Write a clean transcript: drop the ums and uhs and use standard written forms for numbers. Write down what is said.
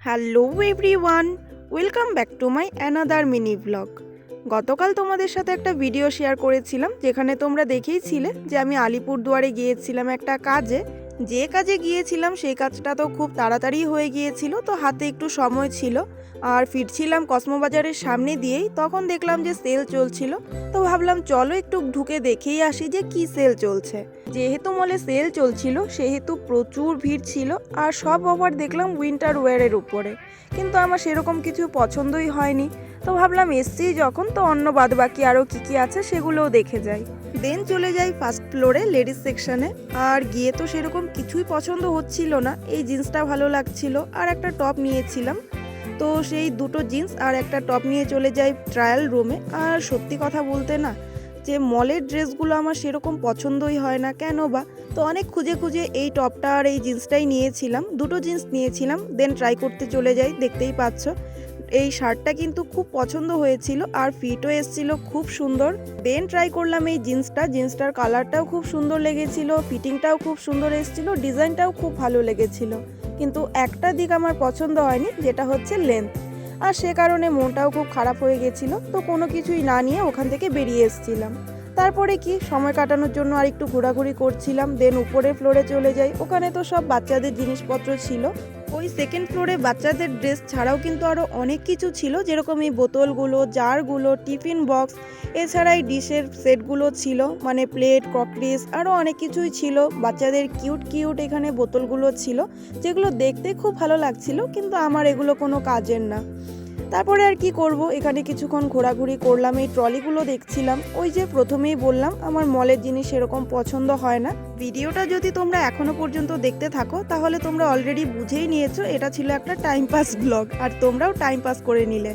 Hello everyone, welcome back to my another mini blog. গতকাল তোমাদের সাথে একটা ভিডিও শেয়ার করেছিলাম যেখানে তোমরা দেখেইছিলে যে আমি আলিপুরদুয়ারে গিয়েছিলাম একটা কাজে। যে কাজে গিয়েছিলাম সেই কাজটা তো খুব তাড়াতাড়ি হয়ে গিয়েছিল, তো হাতে একটু সময় ছিল। আর ফিরছিলাম কসমোবাজারের সামনে দিয়েই, তখন দেখলাম যে সেল চলছিল। তো ভাবলাম চলো একটু ঢুকে দেখেই আসি যে কি সেল চলছে। যেহেতু মলে সেল চলছিল সেহেতু প্রচুর ভিড় ছিল, আর সব অফার দেখলাম উইন্টার ওয়্যারের উপরে। কিন্তু আমার সেরকম কিছু পছন্দই হয়নি, তো ভাবলাম এসছি যখন তো অন্য বাদবাকি আরও কী আছে সেগুলোও দেখে যাই। দেন চলে যাই ফার্স্ট ফ্লোরে লেডিস সেকশনে। আর গিয়ে তো সেরকম কিছুই পছন্দ হচ্ছিল না। এই জিন্সটা ভালো লাগছিল আর একটা টপ নিয়েছিলাম, তো সেই দুটো জিন্স আর একটা টপ নিয়ে চলে যাই ট্রায়াল রুমে। আর সত্যি কথা বলতে না, যে মলের ড্রেসগুলো আমার সেরকম পছন্দই হয় না কেন বা। তো অনেক খুঁজে খুঁজে এই টপটা আর এই জিন্সটাই নিয়েছিলাম, দুটো জিন্স নিয়েছিলাম। দেন ট্রাই করতে চলে যাই, দেখতেই পাচ্ছ এই শার্টটা কিন্তু খুব পছন্দ হয়েছিল আর ফিটও এসেছিল খুব সুন্দর। দেন ট্রাই করলাম এই জিন্সটার কালারটাও খুব সুন্দর লেগেছিল, ফিটিংটাও খুব সুন্দর এসেছিল, ডিজাইনটাও খুব ভালো লেগেছিল। কিন্তু একটা দিক আমার পছন্দ হয়নি, যেটা হচ্ছে লেন্থ। আর সে কারণে মনটাও খুব খারাপ হয়ে গেছিলো, তো কোনো কিছুই না নিয়ে ওখান থেকে বেরিয়ে এসেছিলাম। তারপরে কি সময় কাটানোর জন্য আর একটু ঘোরাঘুরি করছিলাম। দেন উপরের ফ্লোরে চলে যাই, ওখানে তো সব বাচ্চাদের জিনিসপত্র ছিল। ওই সেকেন্ড ফ্লোরে বাচ্চাদের ড্রেস ছাড়াও কিন্তু আরও অনেক কিছু ছিল, যেরকম এই বোতলগুলো, জারগুলো, টিফিন বক্স, এছাড়া এই ডিশের সেটগুলো ছিল, মানে প্লেট, ক্রকরিস, আরও অনেক কিছুই ছিল। বাচ্চাদের কিউট কিউট এখানে বোতলগুলো ছিল, যেগুলো দেখতে খুব ভালো লাগছিল, কিন্তু আমার এগুলো কোনো কাজের না। তারপরে আর কি করব, এখানে কিছুক্ষণ ঘোরাঘুরি করলাম, এই ট্রলিগুলো দেখছিলাম। ওই যে প্রথমেই বললাম আমার মলের জিনিস সেরকম পছন্দ হয় না। ভিডিওটা যদি তোমরা এখনো পর্যন্ত দেখতে থাকো তাহলে তোমরা অলরেডি বুঝেই নিয়েছো এটা ছিল একটা টাইম পাস ব্লগ, আর তোমরাও টাইম পাস করে নিলে।